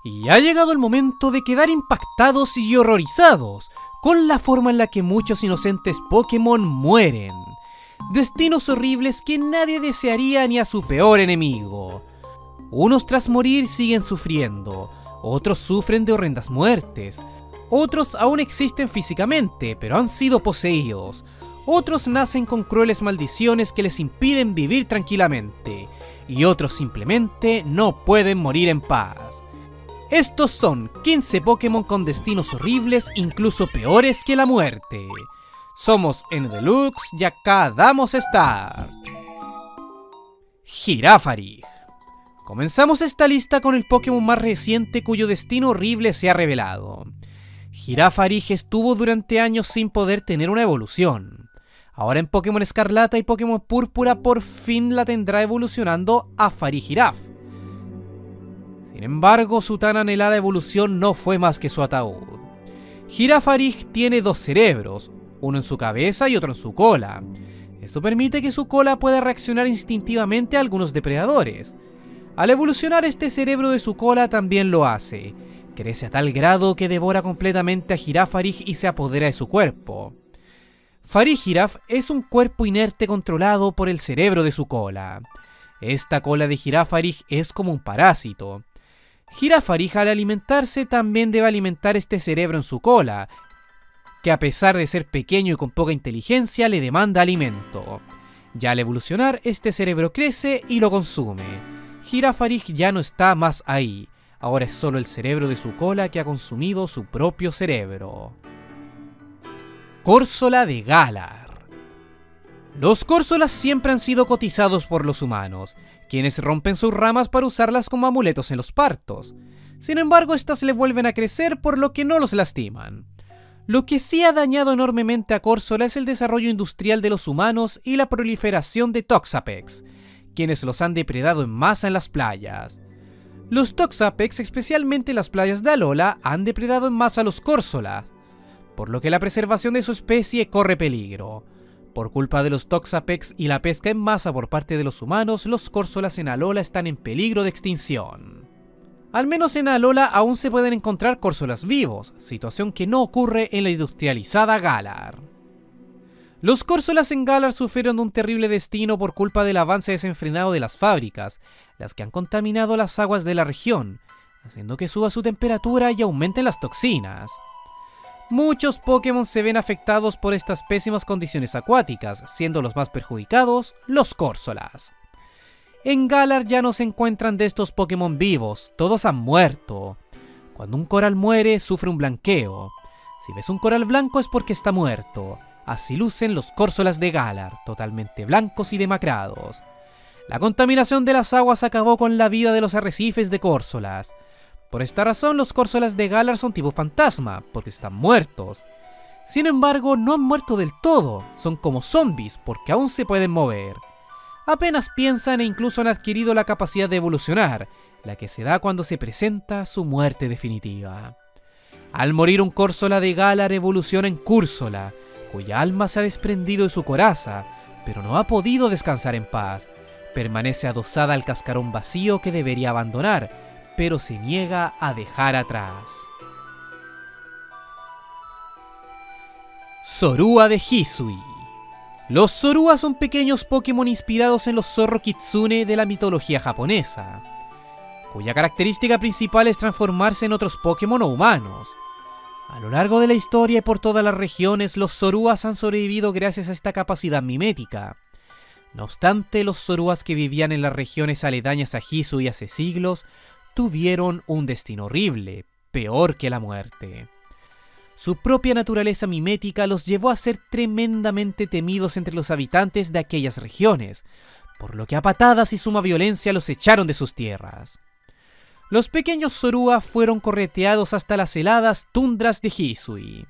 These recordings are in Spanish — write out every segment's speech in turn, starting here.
Y ha llegado el momento de quedar impactados y horrorizados con la forma en la que muchos inocentes Pokémon mueren. Destinos horribles que nadie desearía ni a su peor enemigo. Unos tras morir siguen sufriendo, otros sufren de horrendas muertes, otros aún existen físicamente pero han sido poseídos, otros nacen con crueles maldiciones que les impiden vivir tranquilamente, y otros simplemente no pueden morir en paz. Estos son 15 Pokémon con destinos horribles, incluso peores que la muerte. Somos Deluxe y acá damos start. Girafarig. Comenzamos esta lista con el Pokémon más reciente cuyo destino horrible se ha revelado. Girafarig estuvo durante años sin poder tener una evolución. Ahora en Pokémon Escarlata y Pokémon Púrpura por fin la tendrá evolucionando a Farigiraf. Sin embargo, su tan anhelada evolución no fue más que su ataúd. Girafarig tiene dos cerebros, uno en su cabeza y otro en su cola. Esto permite que su cola pueda reaccionar instintivamente a algunos depredadores. Al evolucionar, este cerebro de su cola también lo hace. Crece a tal grado que devora completamente a Girafarig y se apodera de su cuerpo. Farigiraf es un cuerpo inerte controlado por el cerebro de su cola. Esta cola de Girafarig es como un parásito. Girafarig al alimentarse también debe alimentar este cerebro en su cola, que a pesar de ser pequeño y con poca inteligencia le demanda alimento. Ya al evolucionar, este cerebro crece y lo consume. Girafarig ya no está más ahí, ahora es solo el cerebro de su cola que ha consumido su propio cerebro. Córsola de Galar. Los Córsolas siempre han sido cotizados por los humanos, quienes rompen sus ramas para usarlas como amuletos en los partos. Sin embargo, estas le vuelven a crecer por lo que no los lastiman. Lo que sí ha dañado enormemente a Córsola es el desarrollo industrial de los humanos y la proliferación de Toxapex, quienes los han depredado en masa en las playas. Los Toxapex, especialmente en las playas de Alola, han depredado en masa a los Córsolas, por lo que la preservación de su especie corre peligro. Por culpa de los Toxapex y la pesca en masa por parte de los humanos, los Córsolas en Alola están en peligro de extinción. Al menos en Alola aún se pueden encontrar Córsolas vivos, situación que no ocurre en la industrializada Galar. Los Córsolas en Galar sufrieron un terrible destino por culpa del avance desenfrenado de las fábricas, las que han contaminado las aguas de la región, haciendo que suba su temperatura y aumenten las toxinas. Muchos Pokémon se ven afectados por estas pésimas condiciones acuáticas, siendo los más perjudicados los Córsolas. En Galar ya no se encuentran de estos Pokémon vivos, todos han muerto. Cuando un coral muere, sufre un blanqueo. Si ves un coral blanco es porque está muerto. Así lucen los Córsolas de Galar, totalmente blancos y demacrados. La contaminación de las aguas acabó con la vida de los arrecifes de Córsolas. Por esta razón, los Córsolas de Galar son tipo fantasma, porque están muertos. Sin embargo, no han muerto del todo, son como zombies, porque aún se pueden mover. Apenas piensan e incluso han adquirido la capacidad de evolucionar, la que se da cuando se presenta su muerte definitiva. Al morir un Córsola de Galar evoluciona en Cúrsola, cuya alma se ha desprendido de su coraza, pero no ha podido descansar en paz. Permanece adosada al cascarón vacío que debería abandonar, pero se niega a dejar atrás. Zorua de Hisui. Los Zorua son pequeños Pokémon inspirados en los Zorro Kitsune de la mitología japonesa, cuya característica principal es transformarse en otros Pokémon o humanos. A lo largo de la historia y por todas las regiones, los Zoruas han sobrevivido gracias a esta capacidad mimética. No obstante, los Zoruas que vivían en las regiones aledañas a Hisui hace siglos tuvieron un destino horrible, peor que la muerte. Su propia naturaleza mimética los llevó a ser tremendamente temidos entre los habitantes de aquellas regiones, por lo que a patadas y suma violencia los echaron de sus tierras. Los pequeños Zorua fueron correteados hasta las heladas tundras de Hisui.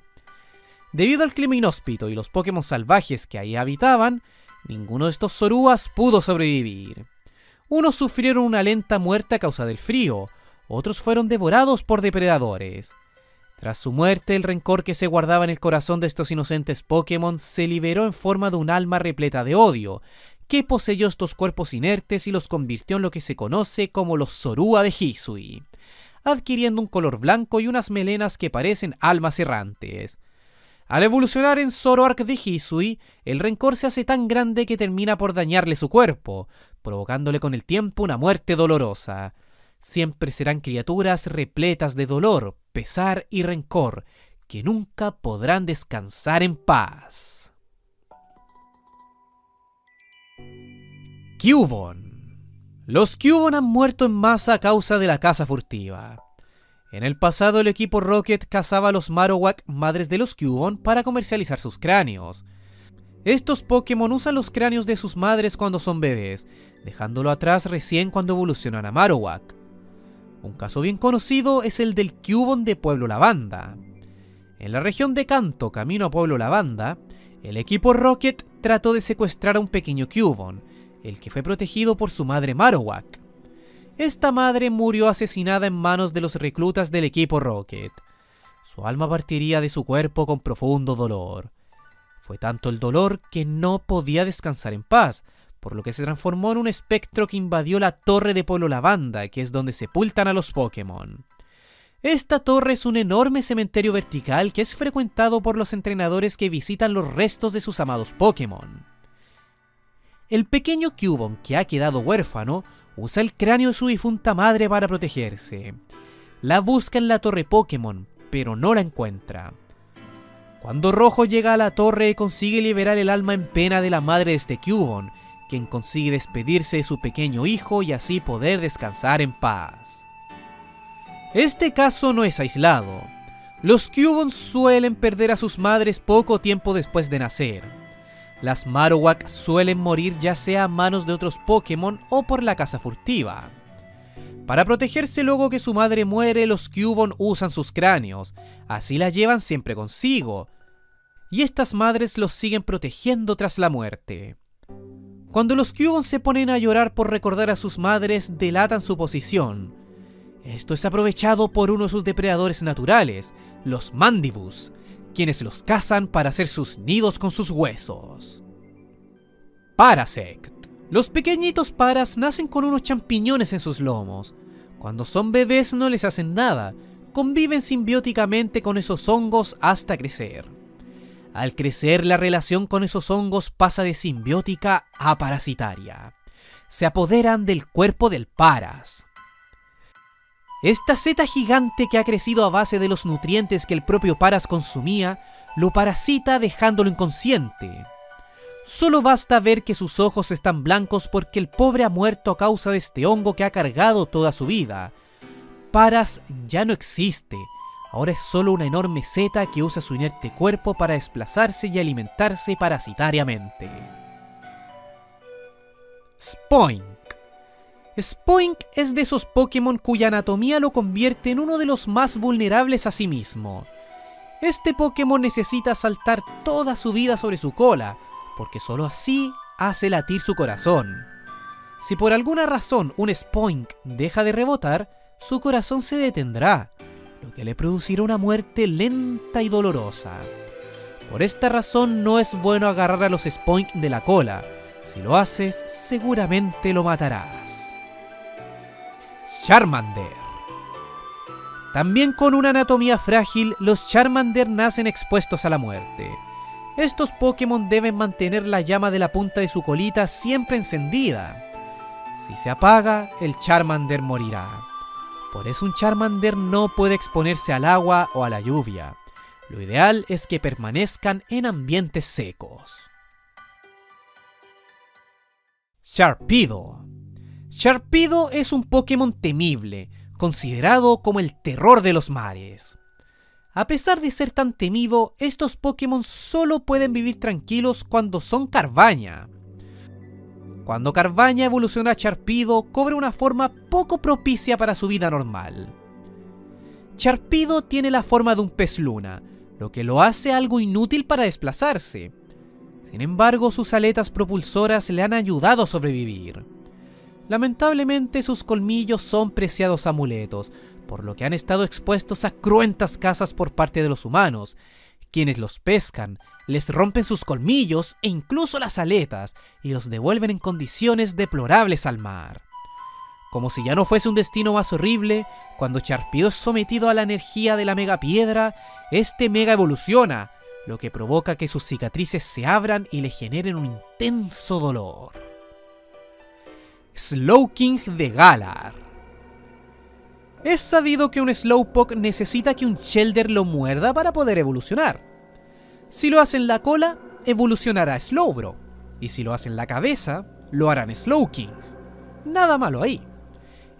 Debido al clima inhóspito y los Pokémon salvajes que ahí habitaban, ninguno de estos Zoruas pudo sobrevivir. Unos sufrieron una lenta muerte a causa del frío, otros fueron devorados por depredadores. Tras su muerte, el rencor que se guardaba en el corazón de estos inocentes Pokémon se liberó en forma de un alma repleta de odio, que poseyó estos cuerpos inertes y los convirtió en lo que se conoce como los Zorua de Hisui. adquiriendo un color blanco y unas melenas que parecen almas errantes. Al evolucionar en Zoroark de Hisui, el rencor se hace tan grande que termina por dañarle su cuerpo, provocándole con el tiempo una muerte dolorosa. Siempre serán criaturas repletas de dolor, pesar y rencor, que nunca podrán descansar en paz. Cubone. Los Cubone han muerto en masa a causa de la caza furtiva. En el pasado el equipo Rocket cazaba a los Marowak, madres de los Cubone, para comercializar sus cráneos. Estos Pokémon usan los cráneos de sus madres cuando son bebés, dejándolo atrás recién cuando evolucionan a Marowak. Un caso bien conocido es el del Cubone de Pueblo Lavanda. En la región de Kanto, camino a Pueblo Lavanda, el equipo Rocket trató de secuestrar a un pequeño Cubone, el que fue protegido por su madre Marowak. Esta madre murió asesinada en manos de los reclutas del equipo Rocket. Su alma partiría de su cuerpo con profundo dolor. Fue tanto el dolor que no podía descansar en paz, por lo que se transformó en un espectro que invadió la torre de Pueblo Lavanda, que es donde sepultan a los Pokémon. Esta torre es un enorme cementerio vertical que es frecuentado por los entrenadores que visitan los restos de sus amados Pokémon. El pequeño Cubone, que ha quedado huérfano, usa el cráneo de su difunta madre para protegerse. La busca en la torre Pokémon, pero no la encuentra. Cuando Rojo llega a la torre, consigue liberar el alma en pena de la madre de este Cubone, quien consigue despedirse de su pequeño hijo y así poder descansar en paz. Este caso no es aislado. Los Cubone suelen perder a sus madres poco tiempo después de nacer. Las Marowak suelen morir ya sea a manos de otros Pokémon o por la caza furtiva. Para protegerse luego que su madre muere, los Cubone usan sus cráneos, así la llevan siempre consigo, y estas madres los siguen protegiendo tras la muerte. Cuando los Cubone se ponen a llorar por recordar a sus madres, delatan su posición. Esto es aprovechado por uno de sus depredadores naturales, los Mandibus, quienes los cazan para hacer sus nidos con sus huesos. Parasect. Los pequeñitos paras nacen con unos champiñones en sus lomos. Cuando son bebés no les hacen nada, conviven simbióticamente con esos hongos hasta crecer. Al crecer, la relación con esos hongos pasa de simbiótica a parasitaria. Se apoderan del cuerpo del paras. Esta seta gigante que ha crecido a base de los nutrientes que el propio paras consumía, lo parasita dejándolo inconsciente. Solo basta ver que sus ojos están blancos porque el pobre ha muerto a causa de este hongo que ha cargado toda su vida. Paras ya no existe, ahora es solo una enorme seta que usa su inerte cuerpo para desplazarse y alimentarse parasitariamente. Spoink. Spoink es de esos Pokémon cuya anatomía lo convierte en uno de los más vulnerables a sí mismo. Este Pokémon necesita saltar toda su vida sobre su cola, porque solo así hace latir su corazón. Si por alguna razón un Spoink deja de rebotar, su corazón se detendrá, lo que le producirá una muerte lenta y dolorosa. Por esta razón no es bueno agarrar a los Spoink de la cola. Si lo haces, seguramente lo matarás. Charmander. También con una anatomía frágil, los Charmander nacen expuestos a la muerte. Estos Pokémon deben mantener la llama de la punta de su colita siempre encendida. Si se apaga, el Charmander morirá. Por eso un Charmander no puede exponerse al agua o a la lluvia. Lo ideal es que permanezcan en ambientes secos. Sharpedo. Sharpedo es un Pokémon temible, considerado como el terror de los mares. A pesar de ser tan temido, estos Pokémon solo pueden vivir tranquilos cuando son Carvanha. Cuando Carvanha evoluciona a Sharpedo, cobra una forma poco propicia para su vida normal. Sharpedo tiene la forma de un pez luna, lo que lo hace algo inútil para desplazarse. Sin embargo, sus aletas propulsoras le han ayudado a sobrevivir. Lamentablemente, sus colmillos son preciados amuletos, por lo que han estado expuestos a cruentas cazas por parte de los humanos, quienes los pescan, les rompen sus colmillos e incluso las aletas, y los devuelven en condiciones deplorables al mar. Como si ya no fuese un destino más horrible, cuando Sharpedo es sometido a la energía de la mega piedra, este mega evoluciona, lo que provoca que sus cicatrices se abran y le generen un intenso dolor. Slowking de Galar. Es sabido que un Slowpoke necesita que un Shellder lo muerda para poder evolucionar. Si lo hace en la cola, evolucionará a Slowbro, y si lo hace en la cabeza, lo harán Slowking. Nada malo ahí.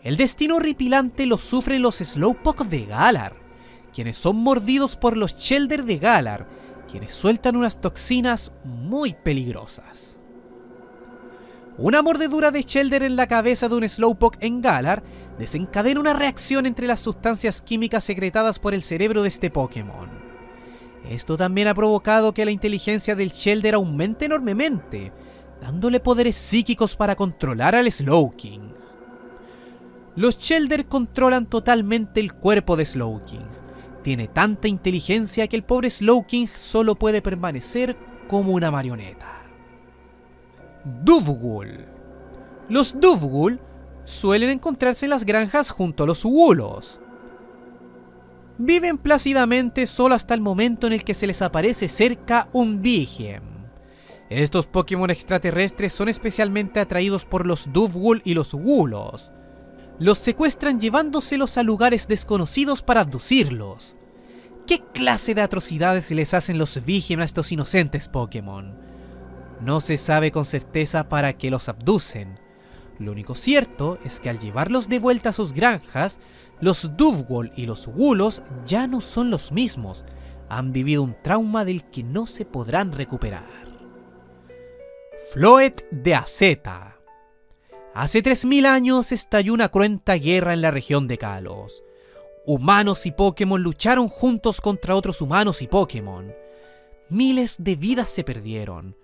El destino horripilante lo sufren los Slowpoke de Galar, quienes son mordidos por los Shellder de Galar, quienes sueltan unas toxinas muy peligrosas. Una mordedura de Shellder en la cabeza de un Slowpoke en Galar desencadena una reacción entre las sustancias químicas secretadas por el cerebro de este Pokémon. Esto también ha provocado que la inteligencia del Shellder aumente enormemente, dándole poderes psíquicos para controlar al Slowking. Los Shellder controlan totalmente el cuerpo de Slowking. Tiene tanta inteligencia que el pobre Slowking solo puede permanecer como una marioneta. Duvgul. Los Duvgul suelen encontrarse en las granjas junto a los Wulos. Viven plácidamente solo hasta el momento en el que se les aparece cerca un Vigem. Estos Pokémon extraterrestres son especialmente atraídos por los Duvgul y los Wulos. Los secuestran llevándoselos a lugares desconocidos para abducirlos. ¿Qué clase de atrocidades les hacen los Vigem a estos inocentes Pokémon? No se sabe con certeza para qué los abducen. Lo único cierto es que al llevarlos de vuelta a sus granjas, los Duvgul y los Wulos ya no son los mismos. Han vivido un trauma del que no se podrán recuperar. Floet de Aceta. Hace 3000 años estalló una cruenta guerra en la región de Kalos. Humanos y Pokémon lucharon juntos contra otros humanos y Pokémon. Miles de vidas se perdieron.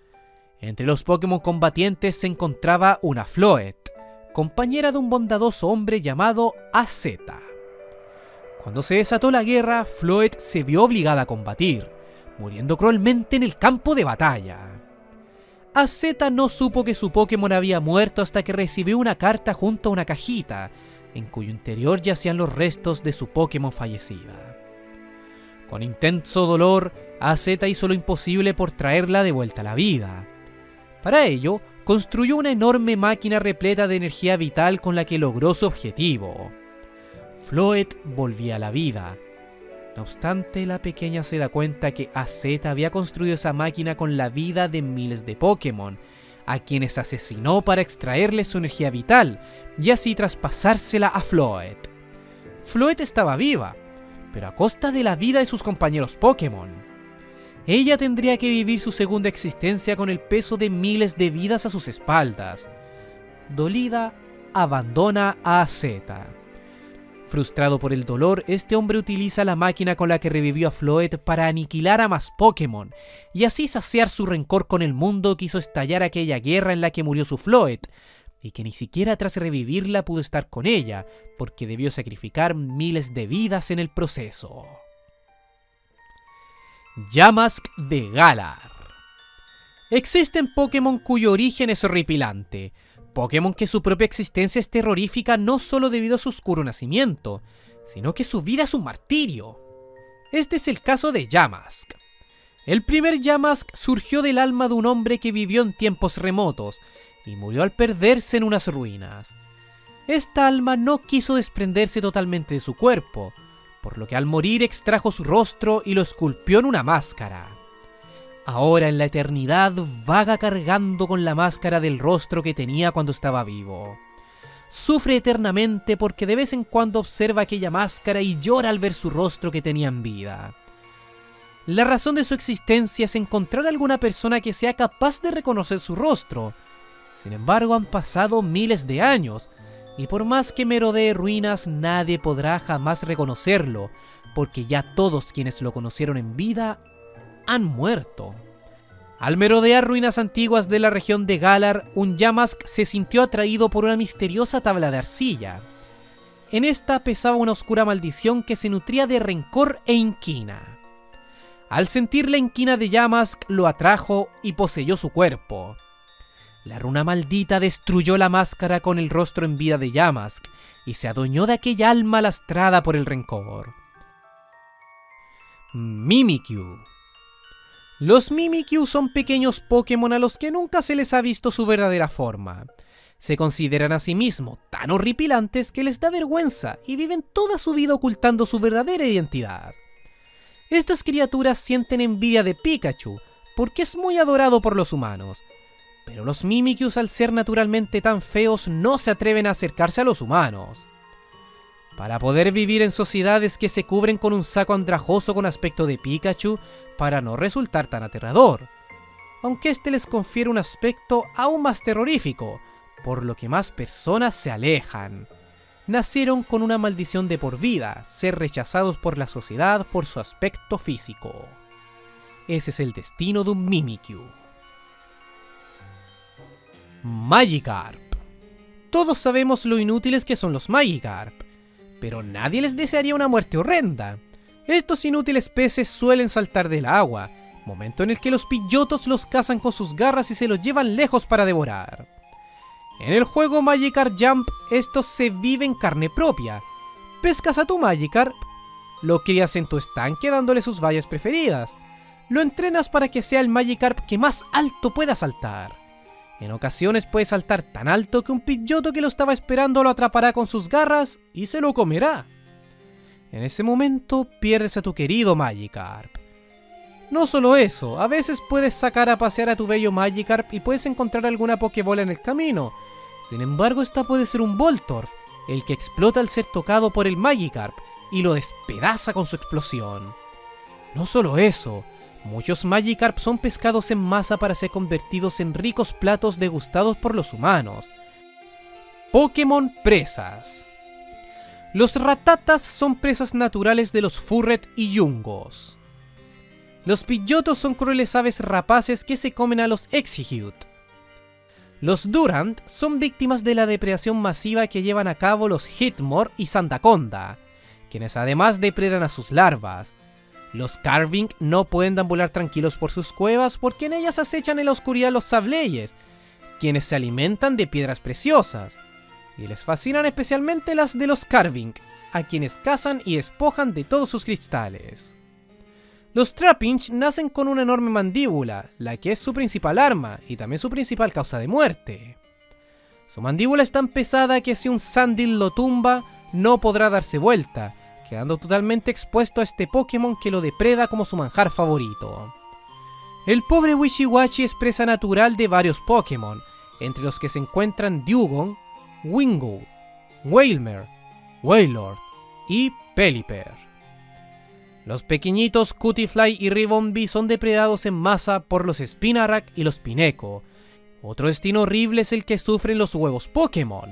Entre los Pokémon combatientes se encontraba una Floet, compañera de un bondadoso hombre llamado Aceta. Cuando se desató la guerra, Floet se vio obligada a combatir, muriendo cruelmente en el campo de batalla. Aceta no supo que su Pokémon había muerto hasta que recibió una carta junto a una cajita, en cuyo interior yacían los restos de su Pokémon fallecida. Con intenso dolor, Aceta hizo lo imposible por traerla de vuelta a la vida. Para ello, construyó una enorme máquina repleta de energía vital con la que logró su objetivo. Floet volvía a la vida. No obstante, la pequeña se da cuenta que Aceta había construido esa máquina con la vida de miles de Pokémon, a quienes asesinó para extraerles su energía vital y así traspasársela a Floet. Floet estaba viva, pero a costa de la vida de sus compañeros Pokémon. Ella tendría que vivir su segunda existencia con el peso de miles de vidas a sus espaldas. Dolida, abandona a Aceta. Frustrado por el dolor, este hombre utiliza la máquina con la que revivió a Floet para aniquilar a más Pokémon, y así saciar su rencor con el mundo que hizo estallar aquella guerra en la que murió su Floet, y que ni siquiera tras revivirla pudo estar con ella, porque debió sacrificar miles de vidas en el proceso. Yamask de Galar. Existen Pokémon cuyo origen es horripilante, Pokémon que su propia existencia es terrorífica no solo debido a su oscuro nacimiento, sino que su vida es un martirio. Este es el caso de Yamask. El primer Yamask surgió del alma de un hombre que vivió en tiempos remotos y murió al perderse en unas ruinas. Esta alma no quiso desprenderse totalmente de su cuerpo, por lo que al morir extrajo su rostro y lo esculpió en una máscara. Ahora en la eternidad vaga cargando con la máscara del rostro que tenía cuando estaba vivo. Sufre eternamente porque de vez en cuando observa aquella máscara y llora al ver su rostro que tenía en vida. La razón de su existencia es encontrar alguna persona que sea capaz de reconocer su rostro. Sin embargo, han pasado miles de años, y por más que merodee ruinas, nadie podrá jamás reconocerlo, porque ya todos quienes lo conocieron en vida han muerto. Al merodear ruinas antiguas de la región de Galar, un Yamask se sintió atraído por una misteriosa tabla de arcilla. En esta pesaba una oscura maldición que se nutría de rencor e inquina. Al sentir la inquina de Yamask, lo atrajo y poseyó su cuerpo. La runa maldita destruyó la máscara con el rostro en vida de Yamask y se adueñó de aquella alma lastrada por el rencor. Mimikyu. Los Mimikyu son pequeños Pokémon a los que nunca se les ha visto su verdadera forma. Se consideran a sí mismos tan horripilantes que les da vergüenza y viven toda su vida ocultando su verdadera identidad. Estas criaturas sienten envidia de Pikachu porque es muy adorado por los humanos, pero los Mimikyus, al ser naturalmente tan feos, no se atreven a acercarse a los humanos. Para poder vivir en sociedades que se cubren con un saco andrajoso con aspecto de Pikachu para no resultar tan aterrador, aunque este les confiere un aspecto aún más terrorífico, por lo que más personas se alejan. Nacieron con una maldición de por vida, ser rechazados por la sociedad por su aspecto físico. Ese es el destino de un Mimikyu. Magikarp. Todos sabemos lo inútiles que son los Magikarp, pero nadie les desearía una muerte horrenda. Estos inútiles peces suelen saltar del agua, momento en el que los Pidgeotos los cazan con sus garras y se los llevan lejos para devorar. En el juego Magikarp Jump, estos se viven carne propia. Pescas a tu Magikarp, lo crías en tu estanque dándole sus vallas preferidas, lo entrenas para que sea el Magikarp que más alto pueda saltar. En ocasiones puede saltar tan alto que un Pidgeotto que lo estaba esperando lo atrapará con sus garras y se lo comerá. En ese momento pierdes a tu querido Magikarp. No solo eso, a veces puedes sacar a pasear a tu bello Magikarp y puedes encontrar alguna Pokébola en el camino. Sin embargo, esta puede ser un Voltorb, el que explota al ser tocado por el Magikarp y lo despedaza con su explosión. No solo eso, muchos Magikarp son pescados en masa para ser convertidos en ricos platos degustados por los humanos. Pokémon presas. Los Ratatas son presas naturales de los Furret y Yungos. Los Pidgeotos son crueles aves rapaces que se comen a los Execute. Los Durant son víctimas de la depredación masiva que llevan a cabo los Hitmore y Sandaconda, quienes además depredan a sus larvas. Los Carving no pueden deambular tranquilos por sus cuevas porque en ellas acechan en la oscuridad los Sableyes, quienes se alimentan de piedras preciosas, y les fascinan especialmente las de los Carving, a quienes cazan y despojan de todos sus cristales. Los Trapinch nacen con una enorme mandíbula, la que es su principal arma y también su principal causa de muerte. Su mandíbula es tan pesada que si un Sandil lo tumba, no podrá darse vuelta, quedando totalmente expuesto a este Pokémon que lo depreda como su manjar favorito. El pobre Wishiwashi es presa natural de varios Pokémon, entre los que se encuentran Dewgong, Wingull, Wailmer, Wailord y Pelipper. Los pequeñitos Cutiefly y Ribombee son depredados en masa por los Spinarak y los Pineco. Otro destino horrible es el que sufren los huevos Pokémon.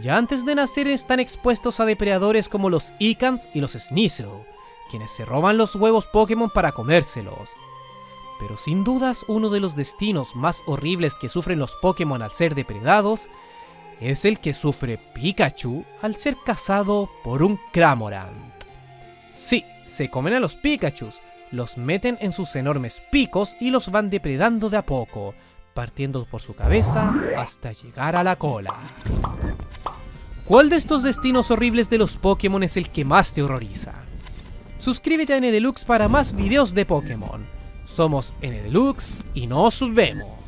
Ya antes de nacer están expuestos a depredadores como los Icans y los Sneasel, quienes se roban los huevos Pokémon para comérselos. Pero sin dudas uno de los destinos más horribles que sufren los Pokémon al ser depredados es el que sufre Pikachu al ser cazado por un Cramorant. Sí, se comen a los Pikachus, los meten en sus enormes picos y los van depredando de a poco, partiendo por su cabeza hasta llegar a la cola. ¿Cuál de estos destinos horribles de los Pokémon es el que más te horroriza? Suscríbete a NDeluxe para más videos de Pokémon. Somos NDeluxe y nos vemos.